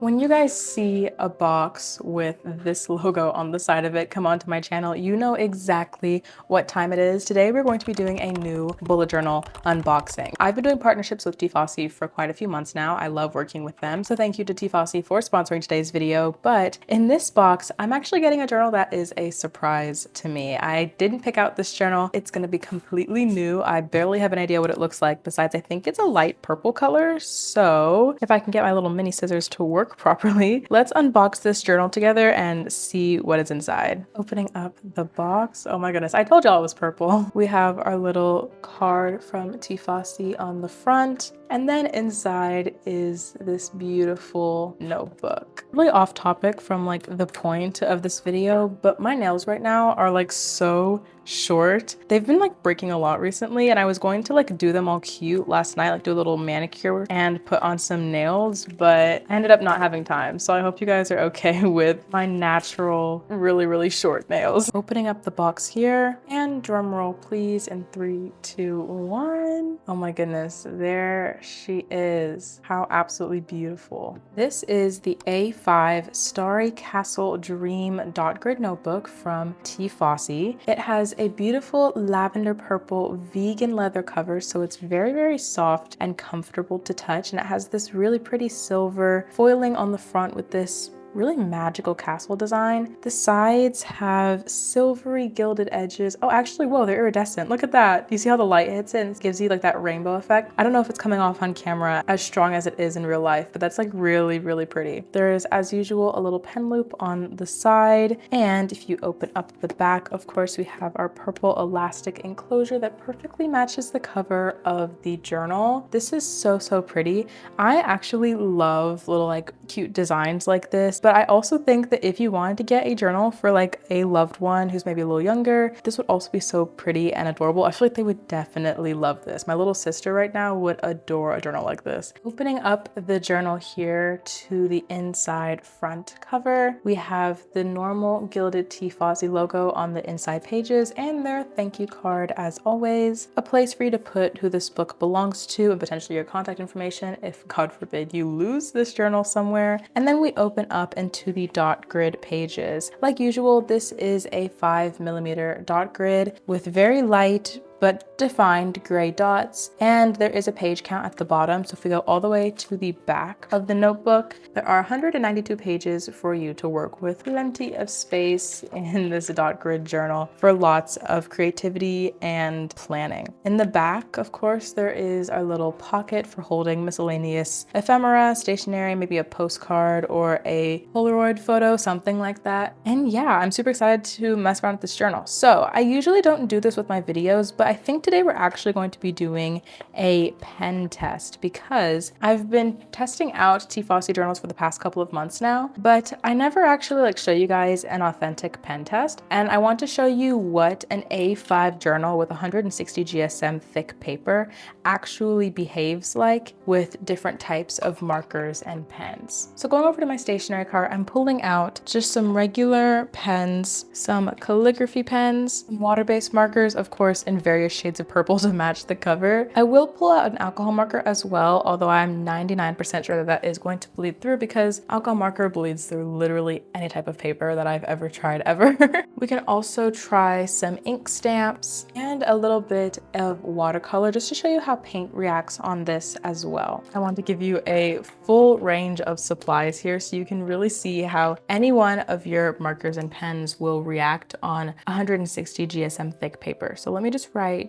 When you guys see a box with this logo on the side of it come onto my channel, you know exactly what time it is. Today we're going to be doing a new bullet journal unboxing. I've been doing partnerships with Tiefossi for quite a few months now. I love working with them, so thank you to Tiefossi for sponsoring today's video. But in this box, I'm actually getting a journal that is a surprise to me. I didn't pick out this journal. It's going to be completely new. I barely have an idea what it looks like. Besides, I think it's a light purple color. So if I can get my little mini scissors to work properly, let's unbox this journal together and see what is inside. Opening up the box. Oh my goodness, I told y'all it was purple. We have our little card from Tiefossi on the front. And then inside is this beautiful notebook. Really off topic from like the point of this video, but my nails right now are like so short. They've been like breaking a lot recently, and I was going to like do them all cute last night, like do a little manicure and put on some nails, but I ended up not having time. So I hope you guys are okay with my natural, really short nails. Opening up the box here, and drum roll please in 3, 2, 1. Oh my goodness, there she is. How absolutely beautiful. This is the A5 Starry Castle Dream dot grid notebook from Tiefossi. It has a beautiful lavender purple vegan leather cover, so it's very soft and comfortable to touch, and it has this really pretty silver foiling on the front with this really magical castle design. The sides have silvery gilded edges. Oh, actually, whoa, they're iridescent. Look at that. You see how the light hits it and it gives you like that rainbow effect? I don't know if it's coming off on camera as strong as it is in real life, but that's like really pretty. There is, as usual, a little pen loop on the side. And if you open up the back, of course, we have our purple elastic enclosure that perfectly matches the cover of the journal. This is so pretty. I actually love little like cute designs like this. But I also think that if you wanted to get a journal for like a loved one who's maybe a little younger, this would also be so pretty and adorable. I feel like they would definitely love this. My little sister right now would adore a journal like this. Opening up the journal here to the inside front cover, we have the normal gilded Tiefossi logo on the inside pages and their thank you card as always. A place for you to put who this book belongs to and potentially your contact information if God forbid you lose this journal somewhere. And then we open up into the dot grid pages. Like usual, this is a 5mm dot grid with very light but defined gray dots, and there is a page count at the bottom. So if we go all the way to the back of the notebook, there are 192 pages for you to work with. Plenty of space in this dot grid journal for lots of creativity and planning. In the back, of course, there is our little pocket for holding miscellaneous ephemera, stationery, maybe a postcard or a Polaroid photo, something like that. And yeah, I'm super excited to mess around with this journal. So I usually don't do this with my videos, but I think today we're actually going to be doing a pen test because I've been testing out Tiefossi journals for the past couple of months now, but I never actually like show you guys an authentic pen test. And I want to show you what an A5 journal with 160 GSM thick paper actually behaves like with different types of markers and pens. So going over to my stationery cart, I'm pulling out just some regular pens, some calligraphy pens, some water-based markers, of course, in various shades of purple to match the cover. I will pull out an alcohol marker as well, although I'm 99% sure that that is going to bleed through because alcohol marker bleeds through literally any type of paper that I've ever tried ever. We can also try some ink stamps and a little bit of watercolor just to show you how paint reacts on this as well. I want to give you a full range of supplies here so you can really see how any one of your markers and pens will react on 160 GSM thick paper. So let me just write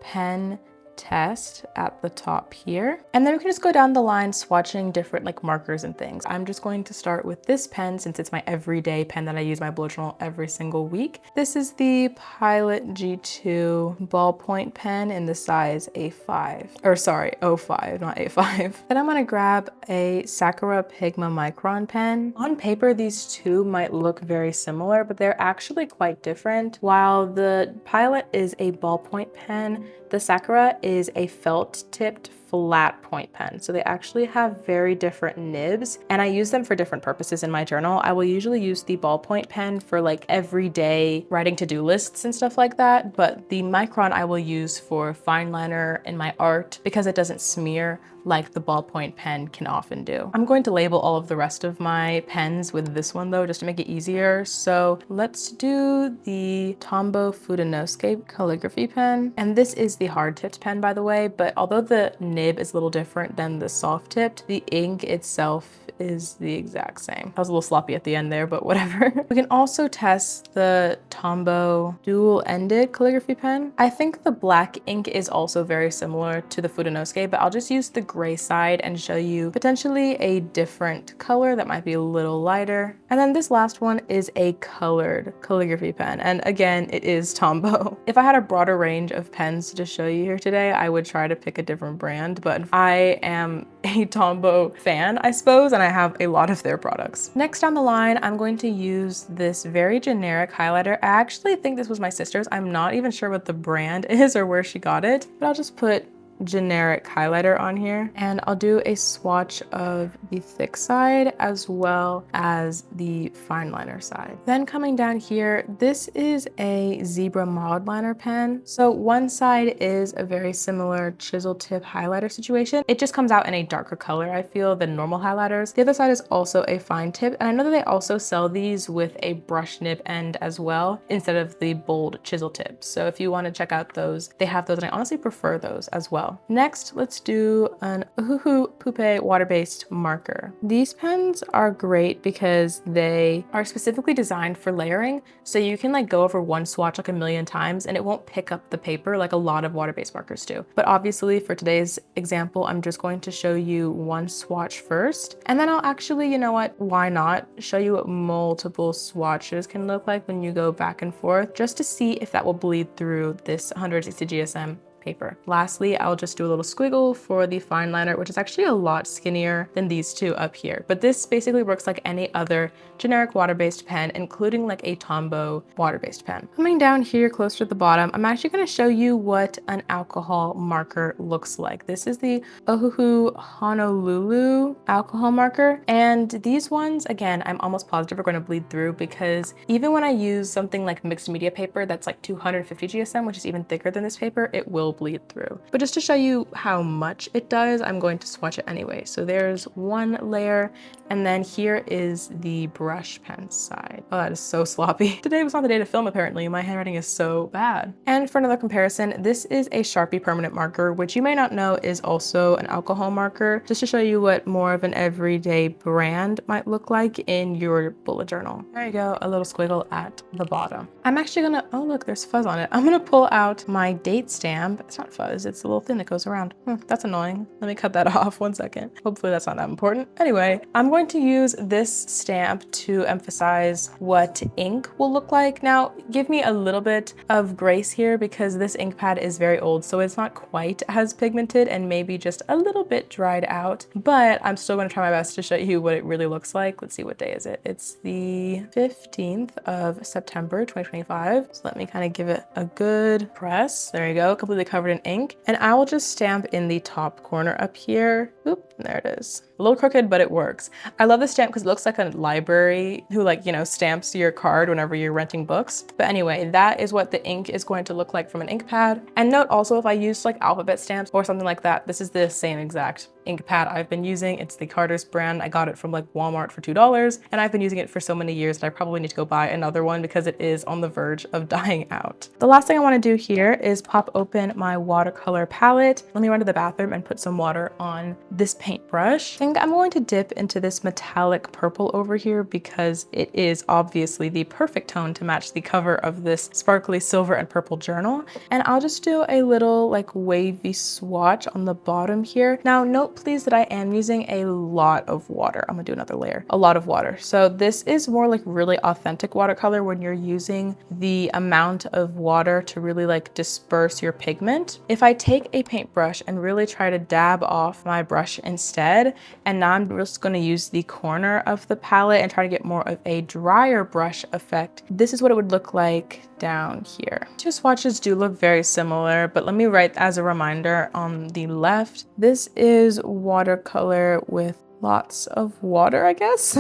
pen test at the top here, and then we can just go down the line swatching different like markers and things. I'm just going to start with this pen since it's my everyday pen that I use my bullet journal every single week. This is the Pilot G2 ballpoint pen in the size A5, or sorry, O5, not A5. Then I'm gonna grab a Sakura Pigma Micron pen. On paper, these two might look very similar, but they're actually quite different. While the Pilot is a ballpoint pen, the Sakura is a felt-tipped flat point pen. So they actually have very different nibs, and I use them for different purposes in my journal. I will usually use the ballpoint pen for like everyday writing to-do lists and stuff like that, but the Micron I will use for fine liner in my art because it doesn't smear like the ballpoint pen can often do. I'm going to label all of the rest of my pens with this one though, just to make it easier. So let's do the Tombow Fudenosuke calligraphy pen. And this is the hard tipped pen, by the way, but although the nib is a little different than the soft tipped, the ink itself is the exact same. I was a little sloppy at the end there, but whatever. We can also test the Tombow dual-ended calligraphy pen. I think the black ink is also very similar to the Fudenosuke, but I'll just use the gray side and show you potentially a different color that might be a little lighter. And then this last one is a colored calligraphy pen. And again, it is Tombow. If I had a broader range of pens to show you here today, I would try to pick a different brand, but I am a Tombow fan, I suppose, and I have a lot of their products. Next down the line, I'm going to use this very generic highlighter. I actually think this was my sister's. I'm not even sure what the brand is or where she got it, but I'll just put generic highlighter on here, and I'll do a swatch of the thick side as well as the fine liner side. Then coming down here, this is a zebra mild liner pen. So one side is a very similar chisel tip highlighter situation. It just comes out in a darker color, I feel, than normal highlighters. The other side is also a fine tip, and I know that they also sell these with a brush nib end as well instead of the bold chisel tip. So if you want to check out those, they have those, and I honestly prefer those as well. Next, let's do an Uhuhu Poupe water-based marker. These pens are great because they are specifically designed for layering, so you can like go over one swatch like a million times and it won't pick up the paper like a lot of water-based markers do. But obviously for today's example, I'm just going to show you one swatch first, and then I'll actually, you know what, why not show you what multiple swatches can look like when you go back and forth, just to see if that will bleed through this 160 GSM paper. Lastly, I'll just do a little squiggle for the fine liner, which is actually a lot skinnier than these two up here. But this basically works like any other generic water-based pen, including like a Tombow water-based pen. Coming down here closer to the bottom, I'm actually going to show you what an alcohol marker looks like. This is the Ohuhu Honolulu alcohol marker. And these ones, again, I'm almost positive are going to bleed through because even when I use something like mixed media paper that's like 250 GSM, which is even thicker than this paper, it will bleed through. But just to show you how much it does, I'm going to swatch it anyway. So there's one layer, and then here is the brush pen side. Oh, that is so sloppy. Today was not the day to film, apparently. My handwriting is so bad. And for another comparison, this is a Sharpie permanent marker, which you may not know is also an alcohol marker, just to show you what more of an everyday brand might look like in your bullet journal. There you go, a little squiggle at the bottom. I'm actually gonna, oh look, there's fuzz on it. I'm gonna pull out my date stamp. It's not fuzz, it's a little thing that goes around. That's annoying. Let me cut that off 1 second. Hopefully that's not that important. Anyway, I'm going to use this stamp to emphasize what ink will look like. Now, give me a little bit of grace here because this ink pad is very old, so it's not quite as pigmented and maybe just a little bit dried out, but I'm still going to try my best to show you what it really looks like. Let's see, what day is it? It's the 15th of September, 2025. So let me kind of give it a good press. There you go, completely covered in ink. And I will just stamp in the top corner up here. Oop, there it is. A little crooked, but it works. I love this stamp because it looks like a library who, like, you know, stamps your card whenever you're renting books. But anyway, that is what the ink is going to look like from an ink pad. And note also, if I use like alphabet stamps or something like that, this is the same exact ink pad I've been using. It's the Carter's brand. I got it from like Walmart for $2, and I've been using it for so many years that I probably need to go buy another one because it is on the verge of dying out. The last thing I want to do here is pop open my watercolor palette. Let me run to the bathroom and put some water on this paintbrush. I think I'm going to dip into this metallic purple over here because it is obviously the perfect tone to match the cover of this sparkly silver and purple journal. And I'll just do a little like wavy swatch on the bottom here. Now note please that I am using a lot of water. I'm gonna do another layer, a lot of water. So this is more like really authentic watercolor when you're using the amount of water to really like disperse your pigment pigment. If I take a paintbrush and really try to dab off my brush instead, and now I'm just going to use the corner of the palette and try to get more of a drier brush effect, this is what it would look like down here. Two swatches do look very similar, but let me write as a reminder on the left, this is watercolor with lots of water, I guess.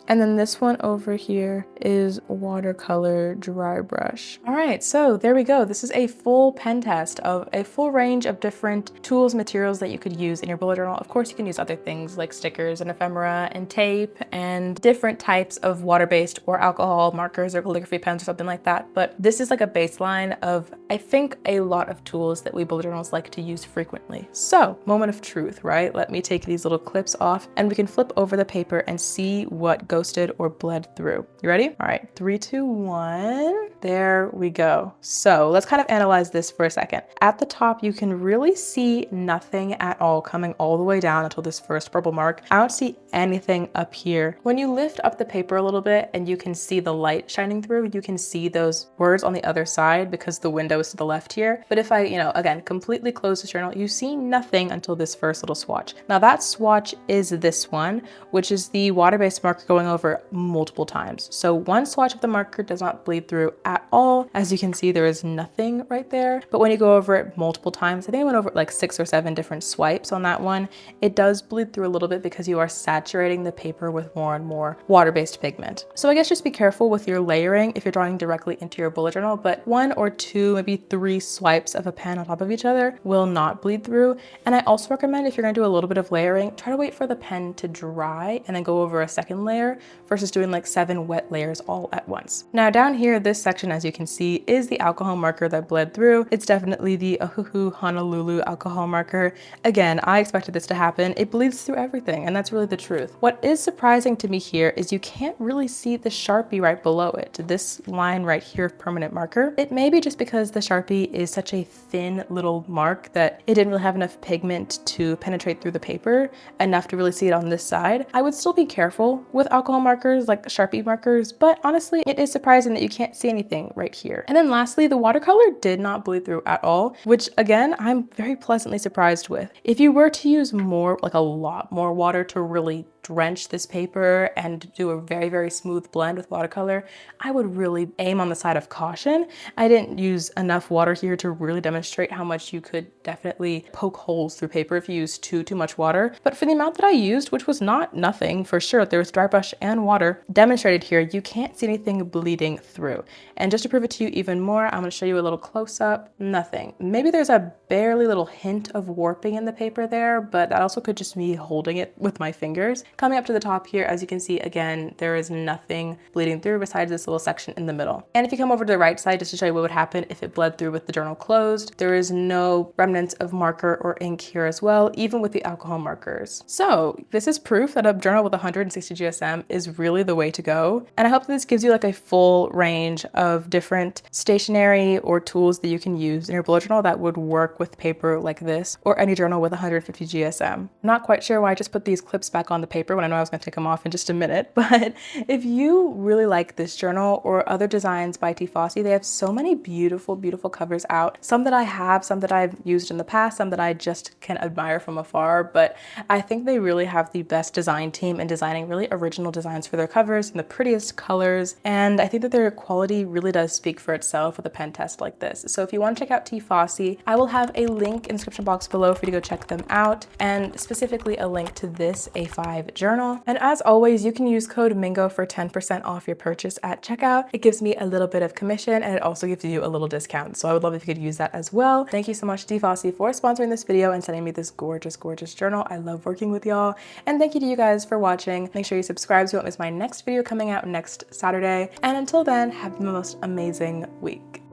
And then this one over here is watercolor dry brush. All right, so there we go. This is a full pen test of a full range of different tools, materials that you could use in your bullet journal. Of course, you can use other things like stickers and ephemera and tape and different types of water-based or alcohol markers or calligraphy pens or something like that. But this is like a baseline of, I think, a lot of tools that we bullet journals like to use frequently. So, moment of truth, right? Let me take these little clips off and we can flip over the paper and see what ghosted or bled through. You ready? All right, 3, 2, 1. There we go. So let's kind of analyze this for a second. At the top, you can really see nothing at all coming all the way down until this first purple mark. I don't see anything up here. When you lift up the paper a little bit and you can see the light shining through, you can see those words on the other side because the window is to the left here. But if I, again, completely close the journal, you see nothing until this first little swatch. Now that swatch is this one, which is the water-based marker going over multiple times. So one swatch of the marker does not bleed through at all. As you can see, there is nothing right there. But when you go over it multiple times, I think I went over it like 6 or 7 different swipes on that one, it does bleed through a little bit because you are saturating the paper with more and more water-based pigment. So I guess just be careful with your layering if you're drawing directly into your bullet journal, but 1 or 2, maybe 3 swipes of a pen on top of each other will not bleed through. And I also recommend if you're gonna do a little bit of layering, try to wait for the pen to dry and then go over a second layer versus doing like 7 wet layers all at once. Now down here, this section, as you can see, is the alcohol marker that bled through. It's definitely the Oahu Honolulu alcohol marker. Again, I expected this to happen. It bleeds through everything, and that's really the truth. What is surprising to me here is you can't really see the Sharpie right below it. This line right here of permanent marker. It may be just because the Sharpie is such a thin little mark that it didn't really have enough pigment to penetrate through the paper enough to really see it on this side. I would still be careful with alcohol markers like Sharpie markers, but honestly, it is surprising that you can't see anything right here. And then lastly, the watercolor did not bleed through at all, which again, I'm very pleasantly surprised with. If you were to use more, like a lot more water to really drench this paper and do a very, very smooth blend with watercolor, I would really aim on the side of caution. I didn't use enough water here to really demonstrate how much you could definitely poke holes through paper if you use too much water. But for the amount that I used, which was not nothing for sure, there was dry brush and water demonstrated here, you can't see anything bleeding through. And just to prove it to you even more, I'm gonna show you a little close up, nothing. Maybe there's a barely little hint of warping in the paper there, but that also could just be holding it with my fingers. Coming up to the top here, as you can see, again, there is nothing bleeding through besides this little section in the middle. And if you come over to the right side, just to show you what would happen if it bled through with the journal closed, there is no remnants of marker or ink here as well, even with the alcohol markers. So this is proof that a journal with 160 GSM is really the way to go. And I hope that this gives you like a full range of different stationery or tools that you can use in your bullet journal that would work with paper like this or any journal with 150 GSM. Not quite sure why I just put these clips back on the paper when I know I was going to take them off in just a minute, but if you really like this journal or other designs by Tiefossi, they have so many beautiful, beautiful covers out. Some that I have, some that I've used in the past, some that I just can admire from afar, but I think they really have the best design team in designing really original designs for their covers and the prettiest colors, and I think that their quality really does speak for itself with a pen test like this. So if you want to check out Tiefossi, I will have a link in the description box below for you to go check them out, and specifically a link to this A5 journal. And as always, you can use code MINGO for 10% off your purchase at checkout. It gives me a little bit of commission and it also gives you a little discount. So I would love if you could use that as well. Thank you so much to Tiefossi for sponsoring this video and sending me this gorgeous, gorgeous journal. I love working with y'all. And thank you to you guys for watching. Make sure you subscribe so you won't miss my next video coming out next Saturday. And until then, have the most amazing week.